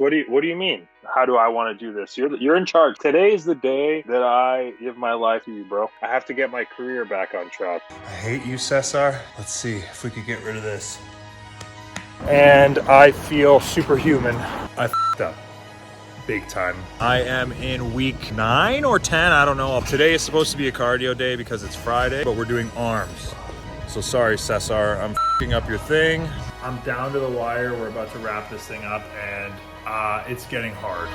What do you mean? How do I want to do this? You're in charge. Today is the day that I give my life to you, bro. I have to get my career back on track. I hate you, Cezar. Let's see if we could get rid of this. And I feel superhuman. I f***ed up. Big time. I am in week 9 or 10, I don't know. Today is supposed to be a cardio day because it's Friday, but we're doing arms. So sorry, Cezar, I'm f***ing up your thing. I'm down to the wire. We're about to wrap this thing up, and it's getting hard.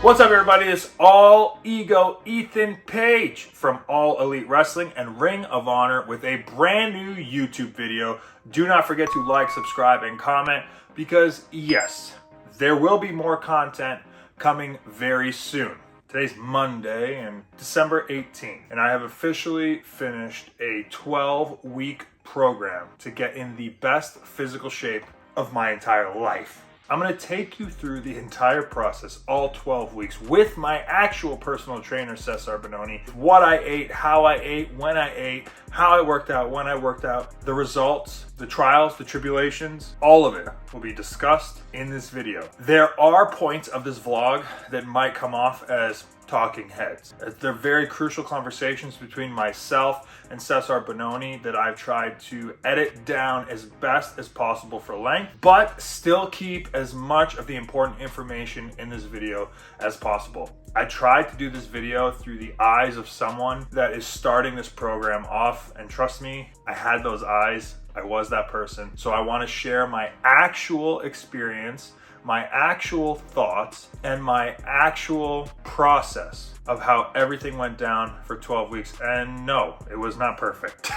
What's up, everybody? It's All Ego Ethan Page from All Elite Wrestling and Ring of Honor with a brand new YouTube video. Do not forget to like, subscribe, and comment because, yes, there will be more content coming very soon. Today's Monday and December 18th, and I have officially finished a 12-week program to get in the best physical shape of my entire life. I'm going to take you through the entire process, all 12 weeks, with my actual personal trainer, Cezar Bononi. What I ate, how I ate, when I ate, how I worked out, when I worked out, the results, the trials, the tribulations, all of it will be discussed in this video. There are points of this vlog that might come off as talking heads. They're very crucial conversations between myself and Cezar Bononi that I've tried to edit down as best as possible for length, but still keep as much of the important information in this video as possible. I tried to do this video through the eyes of someone that is starting this program off, and trust me, I had those eyes. I was that person. So I want to share my actual experience, my actual thoughts, and my actual process of how everything went down for 12 weeks. And no, it was not perfect.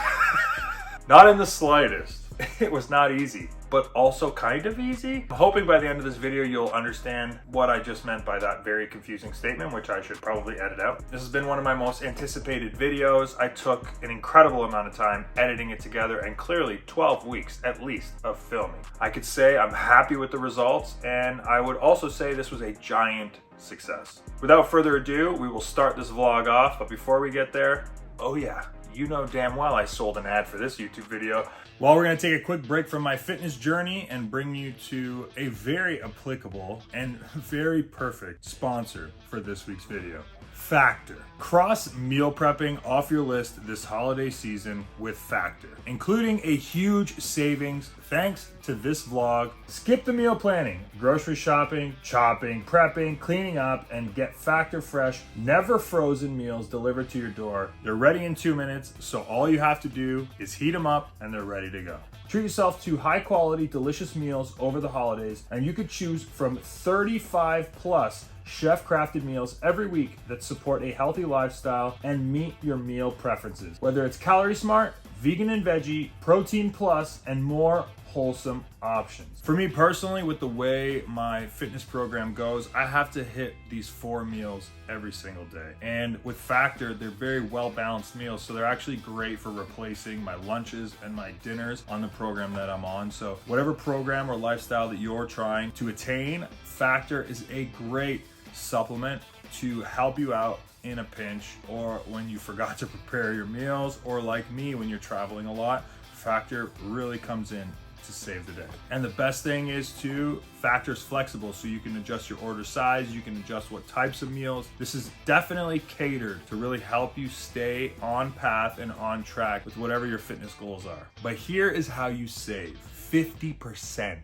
Not in the slightest. It was not easy, but also kind of easy. I'm hoping by the end of this video, you'll understand what I just meant by that very confusing statement, which I should probably edit out. This has been one of my most anticipated videos. I took an incredible amount of time editing it together and clearly 12 weeks at least of filming. I could say I'm happy with the results, and I would also say this was a giant success. Without further ado, we will start this vlog off, but before we get there, oh yeah, you know damn well I sold an ad for this YouTube video. Well, we're going to take a quick break from my fitness journey and bring you to a very applicable and very perfect sponsor for this week's video. Factor. Cross meal prepping off your list this holiday season with Factor, including a huge savings thanks to this vlog. Skip the meal planning, grocery shopping, chopping, prepping, cleaning up, and get Factor fresh, never frozen meals delivered to your door. They're ready in 2 minutes, so all you have to do is heat them up and they're ready to go. Treat yourself to high quality, delicious meals over the holidays, and you could choose from 35 plus chef-crafted meals every week that support a healthy lifestyle and meet your meal preferences. Whether it's Calorie Smart, vegan and veggie, protein plus, and more wholesome options. For me personally, with the way my fitness program goes, I have to hit these 4 meals every single day. And with Factor, they're very well-balanced meals, so they're actually great for replacing my lunches and my dinners on the program that I'm on. So whatever program or lifestyle that you're trying to attain, Factor is a great supplement to help you out in a pinch, or when you forgot to prepare your meals, or like me, when you're traveling a lot. Factor really comes in to save the day. And the best thing is too, Factor's flexible, so you can adjust your order size, you can adjust what types of meals. This is definitely catered to really help you stay on path and on track with whatever your fitness goals are. But here is how you save 50%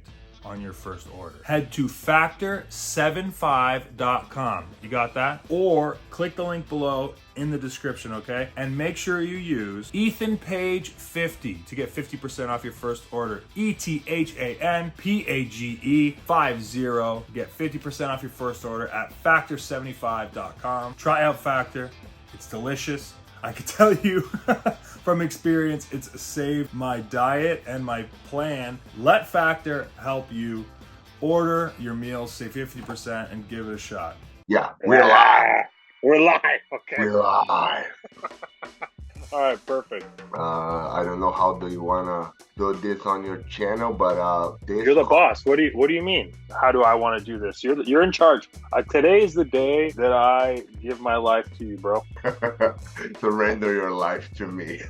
on your first order. Head to factor75.com. You got that? Or click the link below in the description, okay? And make sure you use Ethan Page 50 to get 50% off your first order. ETHANPAGE 50. Get 50% off your first order at factor75.com. Try out Factor. It's delicious. I can tell you from experience, it's saved my diet and my plan. Let Factor help you. Order your meals, save 50%, and give it a shot. Yeah, we're live. We're live. Okay. We're live. All right, perfect. I don't know how do you wanna do this on your channel, but this You're the boss. What do you mean? How do I want to do this? You're in charge. Today is the day that I give my life to you, bro. surrender your life to me.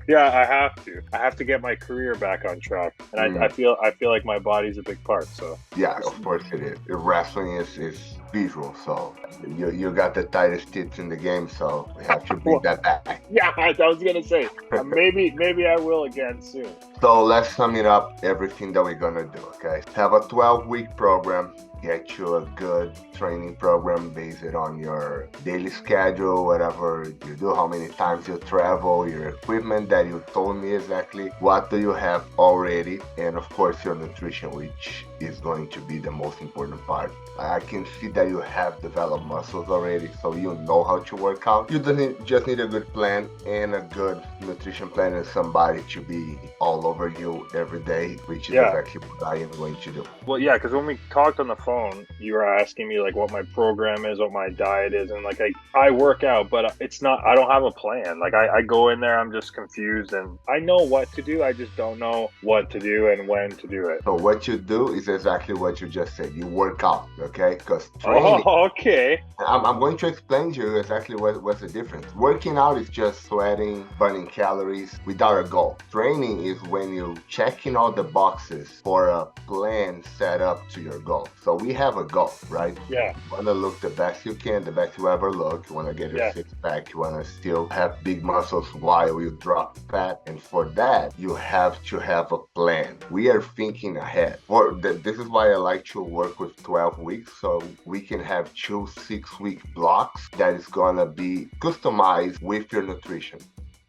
Yeah, I have to. I have to get my career back on track, and I feel like my body's a big part. So Yeah, of course it is. Wrestling is visual, so you got the tightest tits in the game, so we have to bring that back. yeah, I was gonna say maybe I will again soon. So let's sum it up, everything that we're gonna do, okay? Have a 12-week program, get you a good training program based on your daily schedule, whatever you do, how many times you travel, your equipment that you told me exactly, what do you have already, and of course your nutrition, which is going to be the most important part. I can see that you have developed muscles already, so you know how to work out. You just need a good plan and a good nutrition plan and somebody to be all over you every day, which is exactly what I am going to do. Well, yeah, because when we talked on the phone, you were asking me like what my program is, what my diet is, and like I work out, but it's not. I don't have a plan. Like I go in there, I'm just confused, and I know what to do. I just don't know what to do and when to do it. So what you do is exactly what you just said. You work out, okay? Because training. Oh, okay. I'm going to explain to you exactly what's the difference. Working out is just sweating, burning calories without a goal. Training is when you checking all the boxes for a plan set up to your goal. So we have a goal, right? Yeah. You want to look the best you can, the best you ever look. You want to get your six pack. You want to still have big muscles while you drop fat. And for that, you have to have a plan. We are thinking ahead. This is why I like to work with 12 weeks. So we can have 2 6-week blocks that is going to be customized with your nutrition.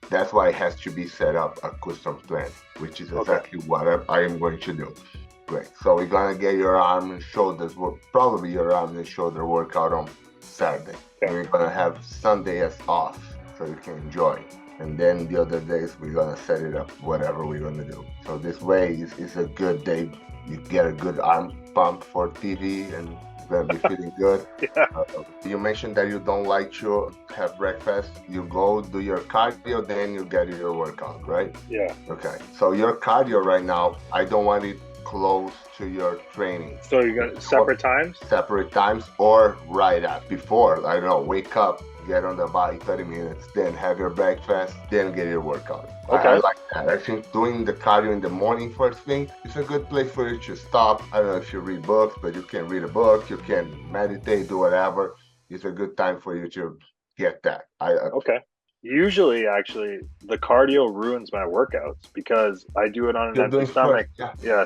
That's why it has to be set up a custom plan, which is exactly what I am going to do. Great. So we're going to get your arm and shoulders, probably your arm and shoulder workout on Saturday. Okay. We're going to have Sunday as off so you can enjoy. And then the other days, we're going to set it up, whatever we're going to do. So this way, it's a good day. You get a good arm pump for TV and gonna be feeling good. You mentioned that you don't like to have breakfast. You go do your cardio, then you get your workout, right? Yeah. Okay. So your cardio right now, I don't want it close to your training. So you're gonna separate times? Separate times or right after. Before, I don't know, wake up, get on the bike 30 minutes, then have your breakfast, then get your workout. Okay. I like that. I think doing the cardio in the morning first thing is a good place for you to stop. I don't know if you read books, but you can read a book, you can meditate, do whatever. It's a good time for you to get that. Okay. Usually, actually, the cardio ruins my workouts because I do it on an empty stomach.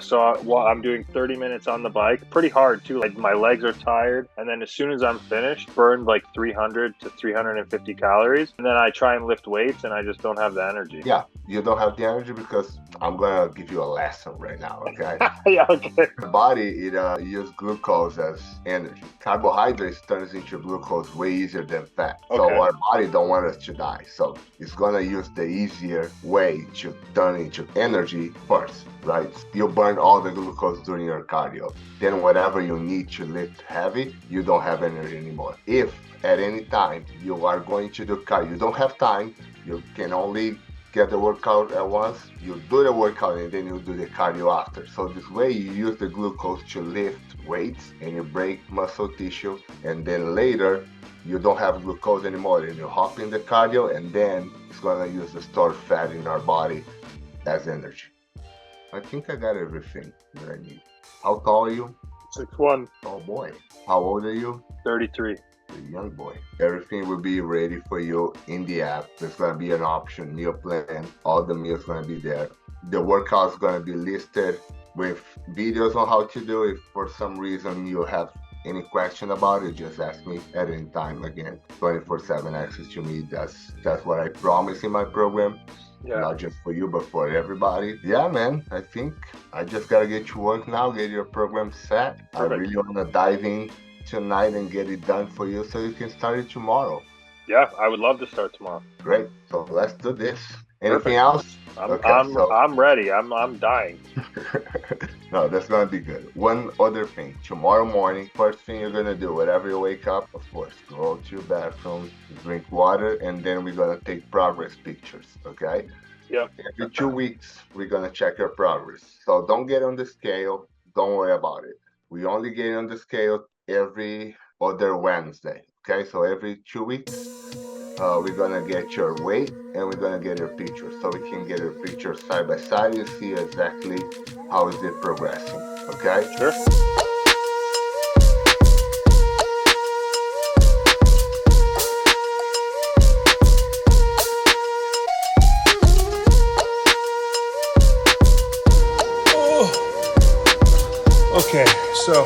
So I'm doing 30 minutes on the bike, pretty hard too. Like my legs are tired, and then as soon as I'm finished, burned like 300 to 350 calories, and then I try and lift weights, and I just don't have the energy. Yeah, you don't have the energy because I'm gonna give you a lesson right now. Okay. Okay. The body uses glucose as energy. Carbohydrates turns into glucose way easier than fat. So our body don't want us to die. So it's gonna use the easier way to turn into energy first, right? You burn all the glucose during your cardio. Then whatever you need to lift heavy, you don't have energy anymore. If at any time you are going to do cardio, you don't have time, you can only get the workout at once, you do the workout and then you do the cardio after. So this way you use the glucose to lift weights and you break muscle tissue, and then later you don't have glucose anymore and you hop in the cardio, and then it's gonna use the stored fat in our body as energy. I think I got everything that I need. How tall are you? 6'1". Oh boy. How old are you? 33. A young boy. Everything will be ready for you in the app. There's gonna be an option, meal plan. All the meals gonna be there. The workout's gonna be listed with videos on how to do it. If for some reason you have any question about it, just ask me at any time. Again, 24/7 access to me. That's what I promise in my program. Yeah. Not just for you, but for everybody. Yeah, man. I think I just gotta get to work now, get your program set. Perfect. I really wanna dive in tonight and get it done for you so you can start it tomorrow. Yeah, I would love to start tomorrow. Great. So let's do this. Anything else? I'm ready. I'm dying. No, that's gonna be good. One other thing, tomorrow morning, first thing you're gonna do, whenever you wake up, of course, go to your bathroom, drink water, and then we're gonna take progress pictures, okay? Yep. Every 2 weeks, we're gonna check your progress. So don't get on the scale, don't worry about it. We only get on the scale every other Wednesday, okay? So every 2 weeks, we're gonna get your weight and we're gonna get your picture, so we can get your picture side by side and see exactly how is it progressing. Okay? Sure. Okay, so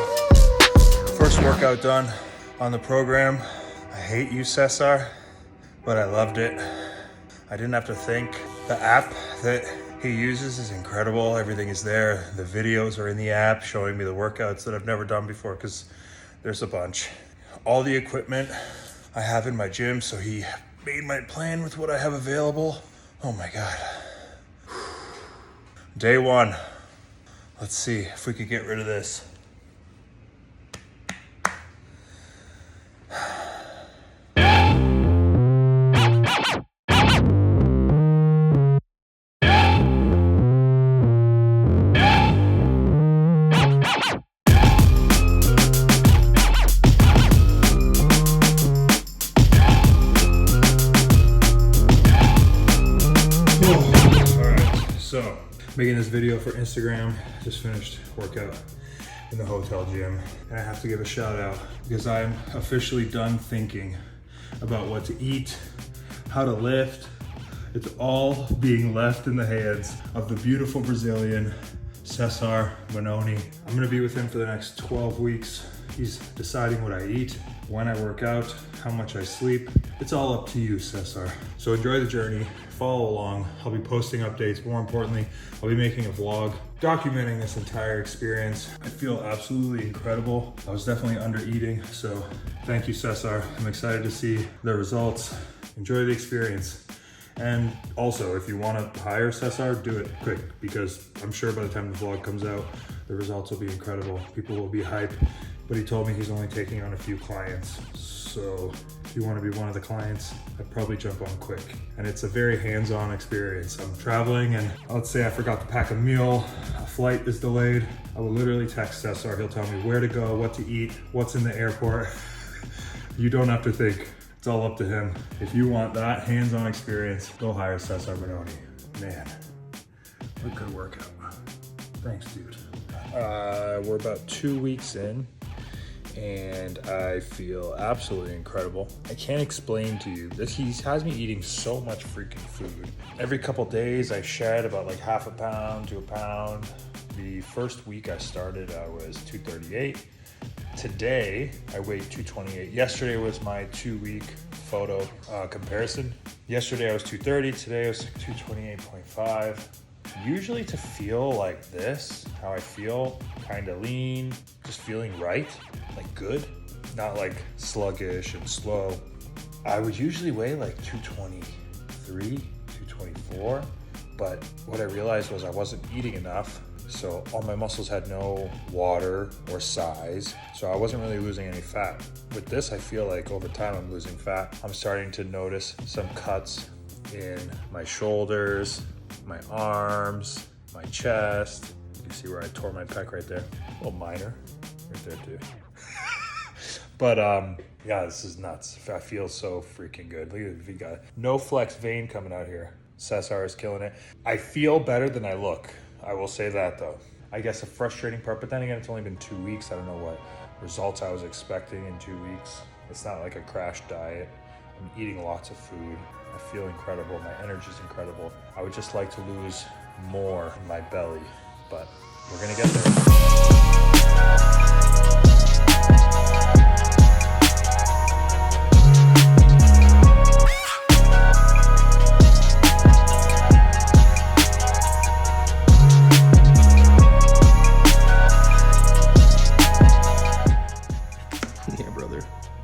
first workout done on the program. I hate you, Cezar, but I loved it. I didn't have to think. The app that he uses is incredible. Everything is there. The videos are in the app showing me the workouts that I've never done before, because there's a bunch. All the equipment I have in my gym, so he made my plan with what I have available. Oh my God. Day one. Let's see if we could get rid of this. So, making this video for Instagram, just finished workout in the hotel gym. And I have to give a shout out because I'm officially done thinking about what to eat, how to lift. It's all being left in the hands of the beautiful Brazilian, Cezar Bononi. I'm gonna be with him for the next 12 weeks. He's deciding what I eat, when I work out, how much I sleep. It's all up to you, Cezar. So enjoy the journey, follow along. I'll be posting updates. More importantly, I'll be making a vlog documenting this entire experience. I feel absolutely incredible. I was definitely under eating, so thank you, Cezar. I'm excited to see the results. Enjoy the experience. And also, if you want to hire Cezar, do it quick, because I'm sure by the time the vlog comes out, the results will be incredible. People will be hyped, but he told me he's only taking on a few clients. So if you want to be one of the clients, I'd probably jump on quick. And it's a very hands-on experience. I'm traveling, and let's say I forgot to pack a meal, a flight is delayed. I will literally text Cezar. He'll tell me where to go, what to eat, what's in the airport. You don't have to think. It's all up to him. If you want that hands-on experience, go hire Cezar Bononi. Man, what a good workout. Thanks, dude. We're about 2 weeks in, and I feel absolutely incredible. I can't explain to you this. He has me eating so much freaking food. Every couple days I shed about like half a pound to a pound. The first week I started, I was 238. Today, I weighed 228. Yesterday was my 2-week photo comparison. Yesterday I was 230, today I was 228.5. Usually to feel like this, how I feel, kind of lean, just feeling right, like good, not like sluggish and slow. I would usually weigh like 223, 224, but what I realized was I wasn't eating enough. So all my muscles had no water or size, so I wasn't really losing any fat. With this, I feel like over time I'm losing fat. I'm starting to notice some cuts in my shoulders, my arms, my chest. You see where I tore my pec right there? A little minor, right there too. But yeah, this is nuts. I feel so freaking good. Look at the V-guy. No flex vein coming out here. Cezar is killing it. I feel better than I look. I will say that though. I guess a frustrating part, but then again, it's only been 2 weeks. I don't know what results I was expecting in 2 weeks. It's not like a crash diet. I'm eating lots of food. I feel incredible. My energy is incredible. I would just like to lose more in my belly, but we're gonna get there.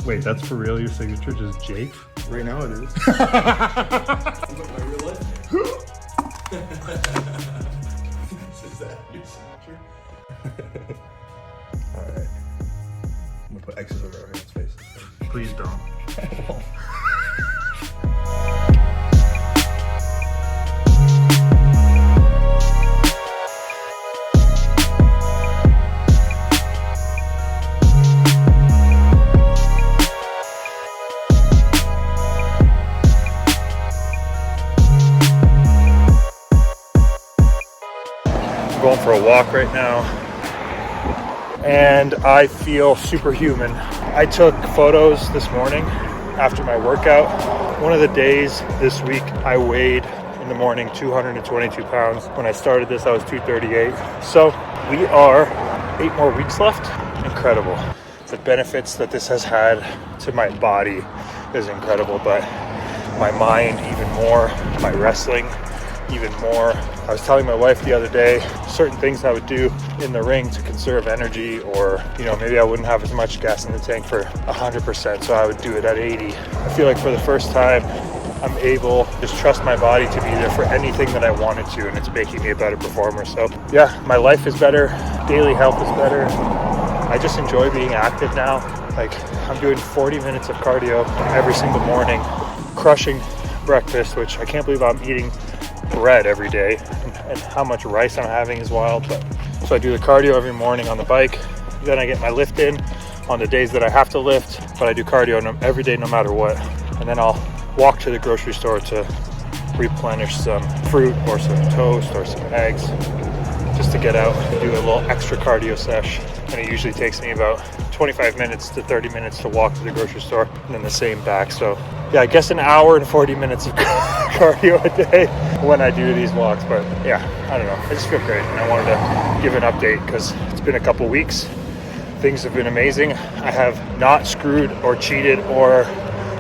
Wait, that's for real? Your signature just Jake? Right now it is. My real life name. Cezar. signature. Alright. I'm gonna put X's over everyone's faces. Please don't. I'm going for a walk right now, and I feel superhuman. I took photos this morning after my workout. One of the days this week I weighed in the morning 222 pounds. When I started this I was 238. So we are 8 more weeks left. Incredible. The benefits that this has had to my body is incredible, but my mind even more, my wrestling even more. I was telling my wife the other day certain things I would do in the ring to conserve energy, or maybe I wouldn't have as much gas in the tank for 100%, so I would do it at 80. I feel like for the first time I'm able to just trust my body to be there for anything that I wanted to, and it's making me a better performer. So yeah, my life is better, daily health is better. I just enjoy being active now. Like, I'm doing 40 minutes of cardio every single morning, crushing breakfast, which I can't believe I'm eating bread every day, and how much rice I'm having is wild. But so I do the cardio every morning on the bike, then I get my lift in on the days that I have to lift, but I do cardio every day no matter what. And then I'll walk to the grocery store to replenish some fruit or some toast or some eggs, just to get out and do a little extra cardio sesh. And it usually takes me about 25 minutes to 30 minutes to walk to the grocery store, and then the same back. So yeah, I guess an hour and 40 minutes of cardio a day when I do these walks. But yeah, I don't know, I just feel great, and I wanted to give an update because it's been a couple weeks. Things have been amazing. I have not screwed or cheated or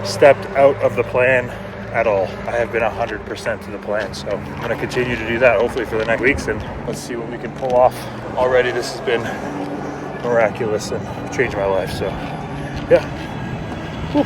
stepped out of the plan at all. I have been 100% to the plan, so I'm going to continue to do that hopefully for the next weeks, and let's see what we can pull off. Already this has been miraculous and changed my life, so yeah. Whew.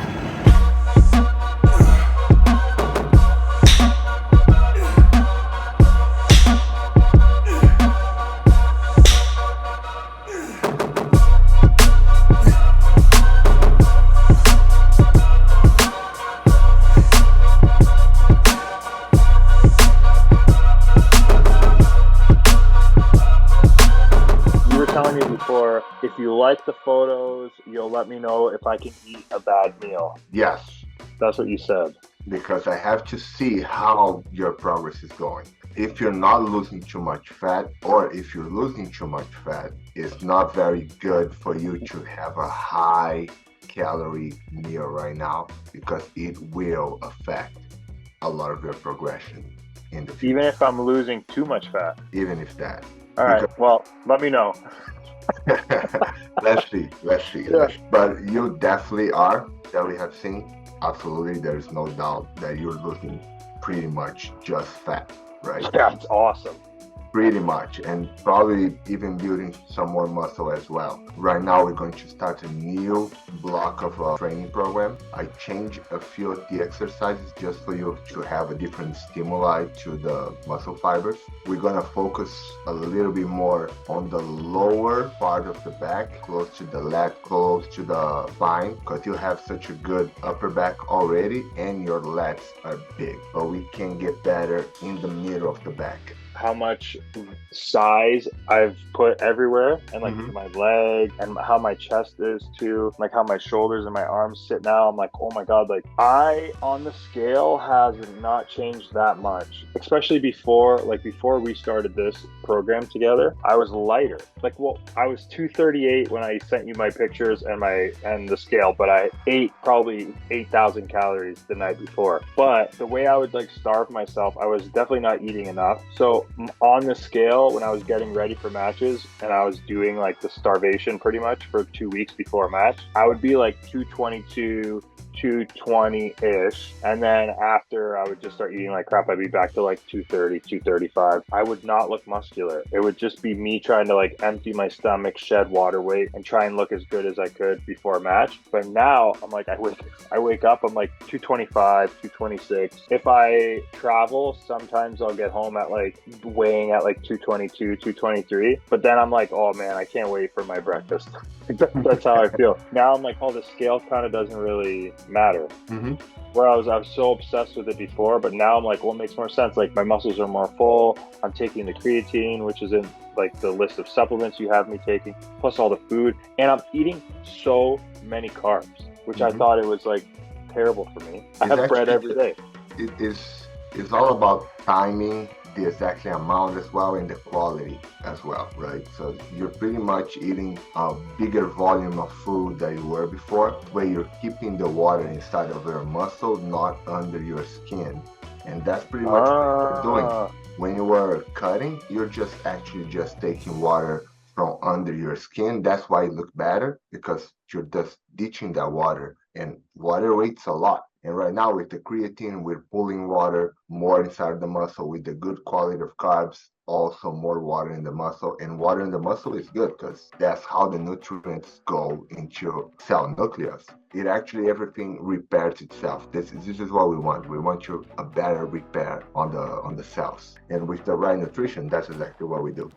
Before, if you like the photos, you'll let me know if I can eat a bad meal. Yes. That's what you said. Because I have to see how your progress is going. If you're not losing too much fat, or if you're losing too much fat, it's not very good for you to have a high calorie meal right now, because it will affect a lot of your progression in the future. Even if I'm losing too much fat? Even if that. All right, well, let me know. Let's see. Yeah. But you definitely are, that we have seen. Absolutely, there's no doubt that you're losing pretty much just fat, right? Yeah, it's awesome. Pretty much, and probably even building some more muscle as well. Right now, we're going to start a new block of a training program. I changed a few of the exercises just for you to have a different stimuli to the muscle fibers. We're going to focus a little bit more on the lower part of the back, close to the leg, close to the spine, because you have such a good upper back already, and your legs are big. But we can get better in the middle of the back. How much size I've put everywhere, and like my leg, and how my chest is too, like how my shoulders and my arms sit now. I'm like, oh my god, like I on the scale has not changed that much, especially before we started this program together. I was lighter. Like, well, I was 238 when I sent you my pictures and the scale, but I ate probably 8,000 calories the night before. But the way I would like starve myself, I was definitely not eating enough. So on the scale, when I was getting ready for matches and I was doing like the starvation pretty much for 2 weeks before a match, I would be like 222, 220-ish. And then after I would just start eating like crap, I'd be back to like 230, 235. I would not look muscular. It would just be me trying to like empty my stomach, shed water weight, and try and look as good as I could before a match. But now I'm like, I wake up, I'm like 225, 226. If I travel, sometimes I'll get home at like weighing at like 222, 223. But then I'm like, oh man, I can't wait for my breakfast. That's how I feel. Now I'm like, oh, the scale kind of doesn't really matter. Where I was so obsessed with it before, but now I'm like, well, it makes more sense. Like my muscles are more full. I'm taking the creatine, which is in like the list of supplements you have me taking, plus all the food. And I'm eating so many carbs, which I thought it was like terrible for me. I have bread every day. It's all about timing, the exact amount as well, and the quality as well, right? So you're pretty much eating a bigger volume of food than you were before, where you're keeping the water inside of your muscle, not under your skin. And that's pretty much what you're doing. When you were cutting, you're just taking water from under your skin. That's why it looks better, because you're just ditching that water, and water weighs a lot. And right now with the creatine, we're pulling water more inside the muscle with the good quality of carbs, also more water in the muscle. And water in the muscle is good because that's how the nutrients go into cell nucleus. It actually, everything repairs itself. This is what we want. We want a better repair on the cells. And with the right nutrition, that's exactly what we do.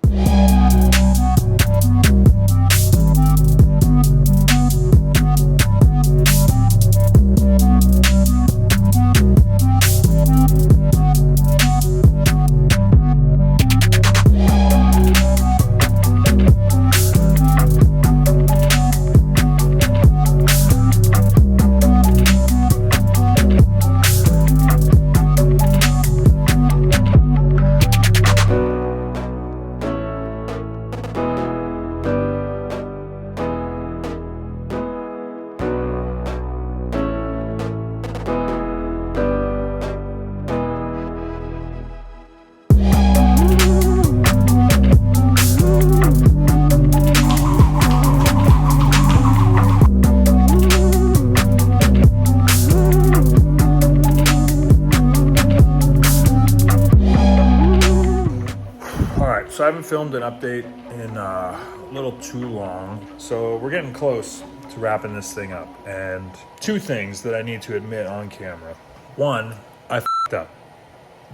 So I haven't filmed an update in a little too long. So we're getting close to wrapping this thing up. And two things that I need to admit on camera. One, I f***ed up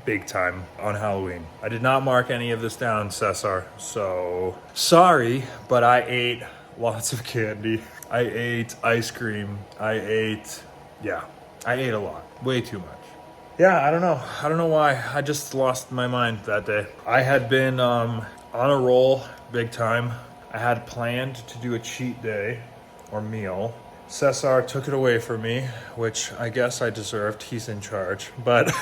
big time on Halloween. I did not mark any of this down, Cezar. So sorry, but I ate lots of candy. I ate ice cream. I ate a lot. Way too much. Yeah, I don't know why. I just lost my mind that day. I had been on a roll big time. I had planned to do a cheat day or meal. Cezar took it away from me, which I guess I deserved. He's in charge. But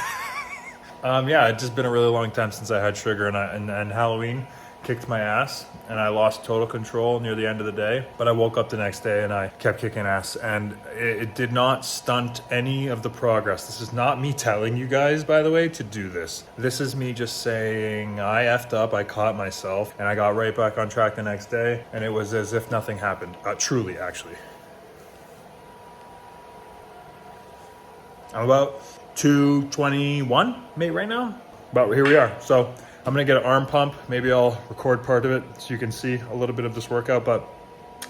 yeah, it's just been a really long time since I had sugar, and Halloween kicked my ass, and I lost total control near the end of the day. But I woke up the next day and I kept kicking ass, and it did not stunt any of the progress. This is not me telling you guys, by the way, to do this. This is me just saying I effed up, I caught myself, and I got right back on track the next day, and it was as if nothing happened. Truly, actually. I'm about 221 mate right now, but here we are. So I'm gonna get an arm pump. Maybe I'll record part of it so you can see a little bit of this workout, but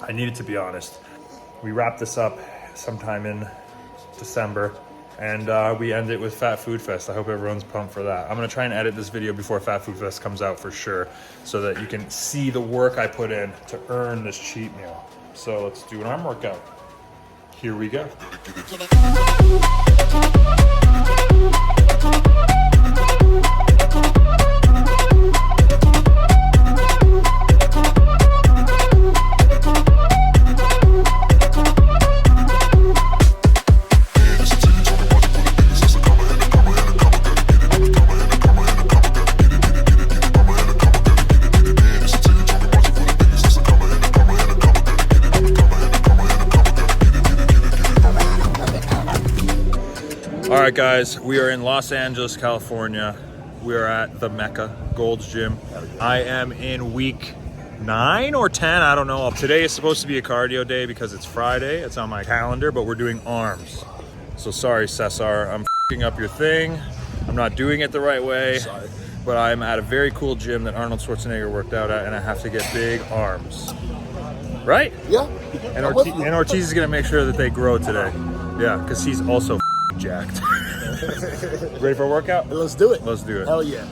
I needed to be honest. We wrapped this up sometime in December, and we end it with Fat Food Fest. I hope everyone's pumped for that. I'm gonna try and edit this video before Fat Food Fest comes out for sure, so that you can see the work I put in to earn this cheat meal. So let's do an arm workout. Here we go. All right, guys, we are in Los Angeles, California. We are at the Mecca Gold's Gym. I am in week 9 or 10, I don't know. Today is supposed to be a cardio day because it's Friday. It's on my calendar, but we're doing arms. So sorry, Cezar, I'm f***ing up your thing. I'm not doing it the right way. Sorry. But I'm at a very cool gym that Arnold Schwarzenegger worked out at, and I have to get big arms. Right? Yeah. And Ortiz is gonna make sure that they grow today. Yeah, because he's also jacked. Ready for a workout? Let's do it. Let's do it. Hell yeah.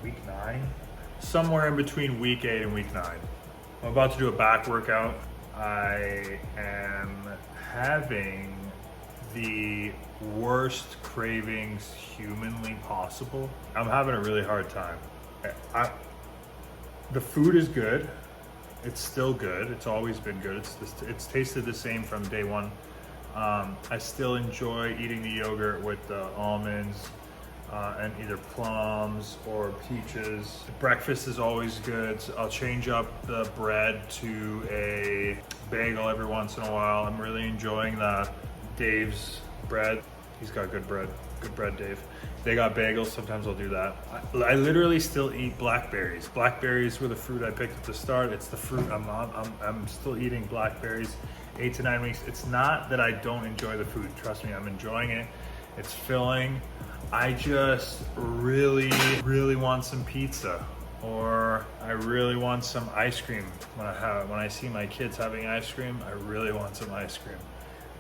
week 9, somewhere in between week 8 and week 9. I'm about to do a back workout. I am having the worst cravings humanly possible. I'm having a really hard time. The food is good. It's still good. It's always been good. It's tasted the same from day one. I still enjoy eating the yogurt with the almonds and either plums or peaches. Breakfast is always good. So I'll change up the bread to a bagel every once in a while. I'm really enjoying the Dave's bread. He's got good bread. Good bread, Dave. They got bagels. Sometimes I'll do that. I literally still eat blackberries. Blackberries were the fruit I picked at the start. It's the fruit I'm still eating blackberries 8 to 9 weeks. It's not that I don't enjoy the food. Trust me, I'm enjoying it. It's filling. I just really, really want some pizza, or I really want some ice cream. When I see my kids having ice cream, I really want some ice cream.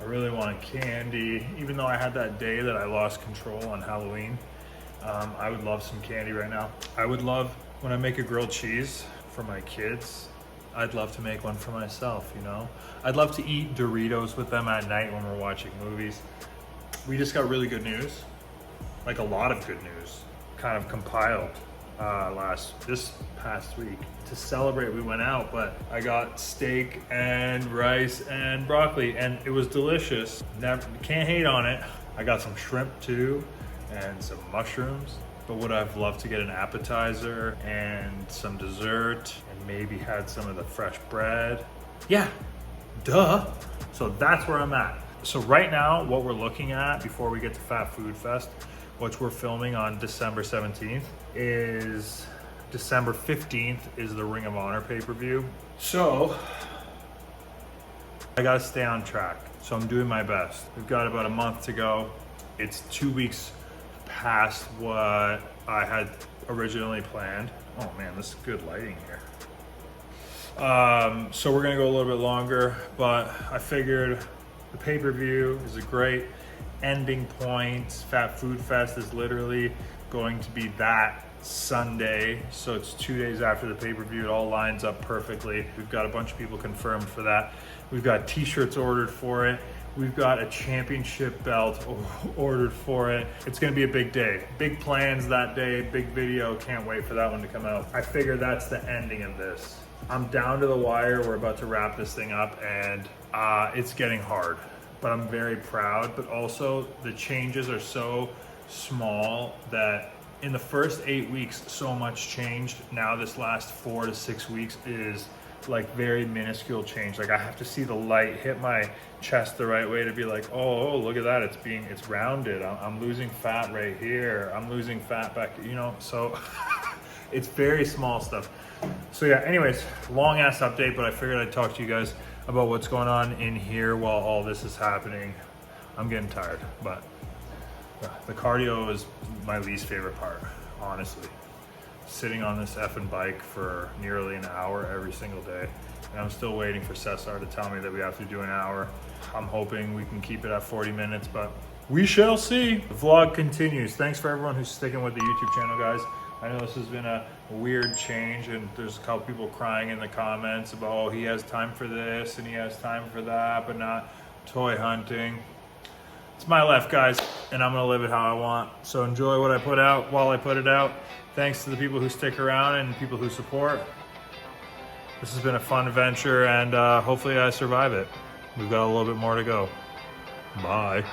I really want candy. Even though I had that day that I lost control on Halloween, I would love some candy right now. I would love, when I make a grilled cheese for my kids, I'd love to make one for myself, you know? I'd love to eat Doritos with them at night when we're watching movies. We just got really good news, like a lot of good news, kind of compiled this past week. To celebrate, we went out, but I got steak and rice and broccoli, and it was delicious. Can't hate on it. I got some shrimp too, and some mushrooms. But would I've loved to get an appetizer and some dessert, and maybe had some of the fresh bread? Yeah, duh. So that's where I'm at. So right now, what we're looking at before we get to Fat Food Fest, which we're filming on December 17th, is December 15th is the Ring of Honor pay-per-view. So I gotta stay on track. So I'm doing my best. We've got about a month to go. It's 2 weeks past what I had originally planned. Oh man, this is good lighting here. So we're gonna go a little bit longer, but I figured the pay-per-view is a great ending point. Fat Food Fest is literally going to be that Sunday, so it's 2 days after the pay-per-view. It all lines up perfectly. We've got a bunch of people confirmed for that. We've got t-shirts ordered for it. We've got a championship belt ordered for it. It's gonna be a big day. Big plans that day, big video. Can't wait for that one to come out. I figure that's the ending of this. I'm down to the wire. We're about to wrap this thing up, and it's getting hard, but I'm very proud. But also the changes are so small that in the first 8 weeks, so much changed. Now this last 4 to 6 weeks is like very minuscule change. Like I have to see the light hit my chest the right way to be like, oh, look at that, it's rounded. I'm losing fat right here. I'm losing fat back, you know, so it's very small stuff. So yeah, anyways, long ass update, but I figured I'd talk to you guys about what's going on in here while all this is happening. I'm getting tired, but the cardio is my least favorite part, honestly. Sitting on this effing bike for nearly an hour every single day. And I'm still waiting for Cezar to tell me that we have to do an hour. I'm hoping we can keep it at 40 minutes, but we shall see. The vlog continues. Thanks for everyone who's sticking with the YouTube channel, guys. I know this has been a weird change, and there's a couple people crying in the comments about, oh, he has time for this and he has time for that, but not toy hunting. It's my life, guys, and I'm gonna live it how I want. So enjoy what I put out while I put it out. Thanks to the people who stick around and people who support. This has been a fun adventure, and hopefully I survive it. We've got a little bit more to go. Bye.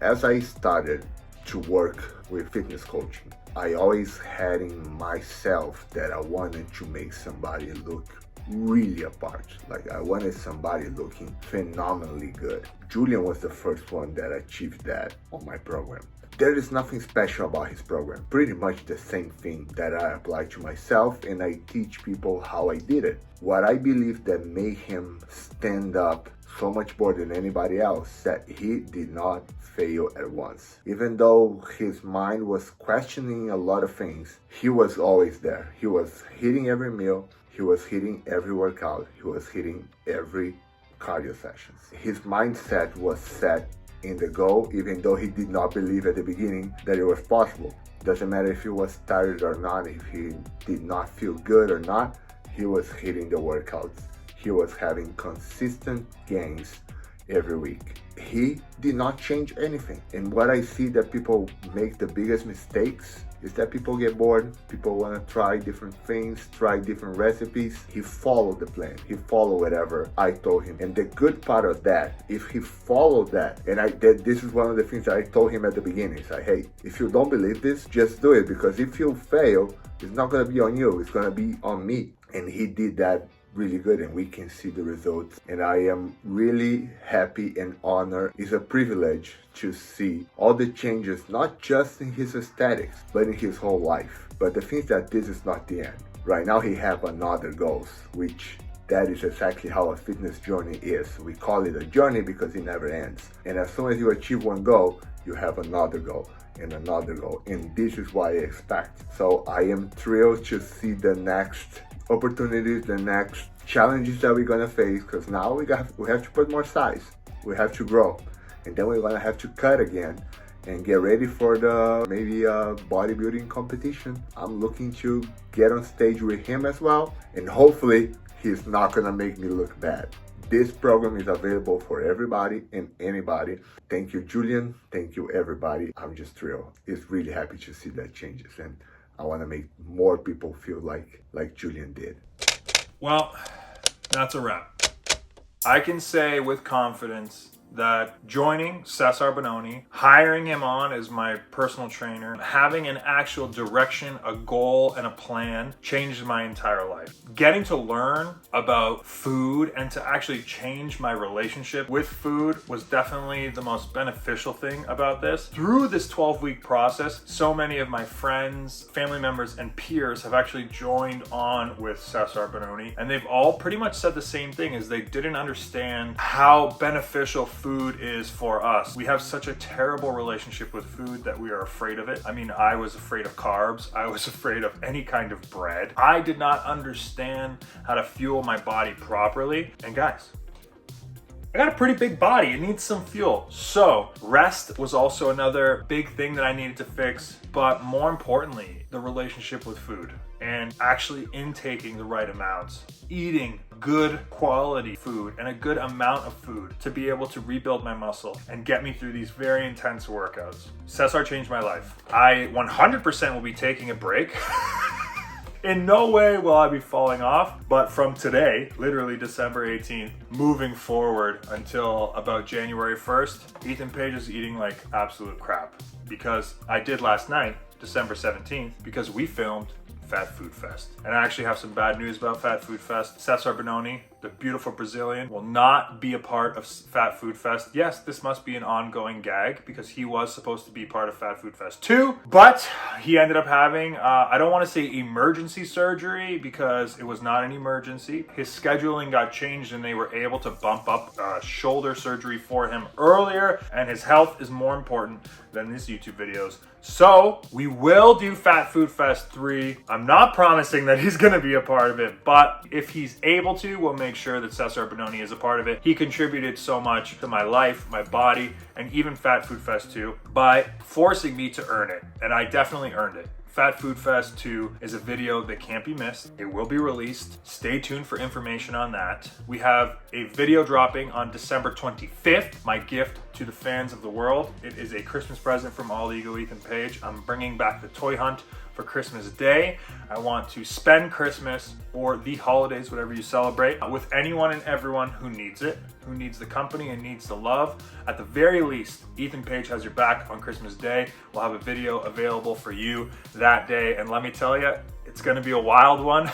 As I started to work with fitness coaching, I always had in myself that I wanted to make somebody look really apart. Like I wanted somebody looking phenomenally good. Julian was the first one that achieved that on my program. There is nothing special about his program. Pretty much the same thing that I apply to myself, and I teach people how I did it. What I believe that made him stand up so much more than anybody else, that he did not fail at once. Even though his mind was questioning a lot of things, he was always there. He was hitting every meal, he was hitting every workout, he was hitting every cardio sessions. His mindset was set in the goal, even though he did not believe at the beginning that it was possible. Doesn't matter if he was tired or not, if he did not feel good or not, he was hitting the workouts. He was having consistent gains every week. He did not change anything. And what I see that people make the biggest mistakes is that people get bored. People want to try different things, try different recipes. He followed the plan. He followed whatever I told him. And the good part of that, if he followed that, and this is one of the things that I told him at the beginning. It's like, hey, if you don't believe this, just do it. Because if you fail, it's not going to be on you. It's going to be on me. And he did that really good, and we can see the results, and I am really happy and honored. It's a privilege to see all the changes, not just in his aesthetics but in his whole life. But the thing is that this is not the end. Right now he have another goals, which that is exactly how a fitness journey is. We call it a journey because it never ends, and as soon as you achieve one goal, you have another goal and another goal, and this is what I expect. So I am thrilled to see the next opportunities, the next challenges that we're gonna face, because now we have to put more size, we have to grow, and then we're gonna have to cut again and get ready for the maybe a bodybuilding competition. I'm looking to get on stage with him as well, and hopefully he's not gonna make me look bad. This program is available for everybody and anybody. Thank you, Julian. Thank you, everybody. I'm just thrilled. It's really happy to see that changes, and I want to make more people feel like Julian did. Well, that's a wrap. I can say with confidence that joining Cezar Bononi, hiring him on as my personal trainer, having an actual direction, a goal, and a plan changed my entire life. Getting to learn about food and to actually change my relationship with food was definitely the most beneficial thing about this. Through this 12-week process, so many of my friends, family members, and peers have actually joined on with Cezar Bononi, and they've all pretty much said the same thing, is they didn't understand how beneficial food is for us. We have such a terrible relationship with food that we are afraid of it. I mean, I was afraid of carbs. I was afraid of any kind of bread. I did not understand how to fuel my body properly. And guys, I got a pretty big body. It needs some fuel. So rest was also another big thing that I needed to fix, but more importantly, the relationship with food and actually intaking the right amounts, eating good quality food and a good amount of food to be able to rebuild my muscle and get me through these very intense workouts. Cezar changed my life. I 100% will be taking a break. In no way will I be falling off, but from today, literally December 18th, moving forward until about January 1st, Ethan Page is eating like absolute crap. Because I did last night, December 17th, because we filmed Fat Food Fest. And I actually have some bad news about Fat Food Fest. Cezar Bononi, the beautiful Brazilian, will not be a part of Fat Food Fest. Yes, this must be an ongoing gag because he was supposed to be part of Fat Food Fest 2, but he ended up having, I don't want to say emergency surgery because it was not an emergency. His scheduling got changed and they were able to bump up shoulder surgery for him earlier, and his health is more important than his YouTube videos. So we will do Fat Food Fest 3. I'm not promising that he's gonna be a part of it, but if he's able to, we'll make sure that Cezar Bononi is a part of it. He contributed so much to my life, my body, and even Fat Food Fest 2 by forcing me to earn it, and I definitely earned it. Fat Food Fest 2 is a video that can't be missed. It will be released. Stay tuned for information on that. We have a video dropping on December 25th, my gift to the fans of the world. It is a Christmas present from All Ego Ethan Page. I'm bringing back the toy hunt for Christmas Day. I want to spend Christmas or the holidays, whatever you celebrate, with anyone and everyone who needs it, who needs the company and needs the love. At the very least, Ethan Page has your back on Christmas Day. We'll have a video available for you that day. And let me tell you, it's gonna be a wild one.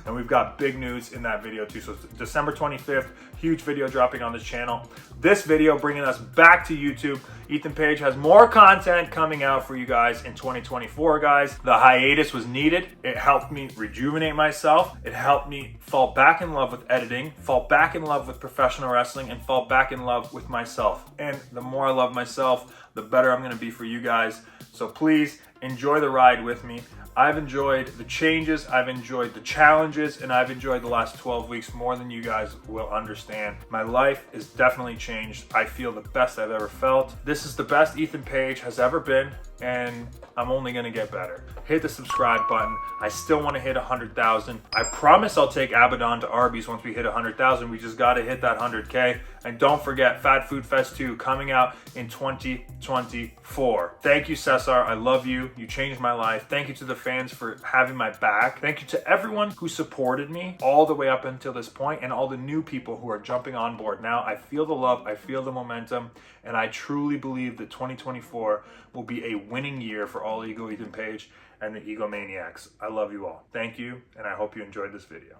And we've got big news in that video too. So December 25th, huge video dropping on this channel. This video bringing us back to YouTube. Ethan Page has more content coming out for you guys in 2024, guys. The hiatus was needed. It helped me rejuvenate myself. It helped me fall back in love with editing, fall back in love with professional wrestling, and fall back in love with myself. And the more I love myself, the better I'm gonna be for you guys. So please enjoy the ride with me. I've enjoyed the changes, I've enjoyed the challenges, and I've enjoyed the last 12 weeks more than you guys will understand. My life is definitely changed. I feel the best I've ever felt. This is the best Ethan Page has ever been, and I'm only gonna get better. Hit the subscribe button. I still wanna hit 100,000. I promise I'll take Abaddon to Arby's once we hit 100,000. We just gotta hit that 100K. And don't forget, Fat Food Fest 2 coming out in 2024. Thank you, Cezar. I love you. You changed my life. Thank you to the fans for having my back. Thank you to everyone who supported me all the way up until this point, and all the new people who are jumping on board now. I feel the love, I feel the momentum, and I truly believe that 2024 will be a winning year for All Ego Ethan Page and the Egomaniacs. I love you all. Thank you, and I hope you enjoyed this video.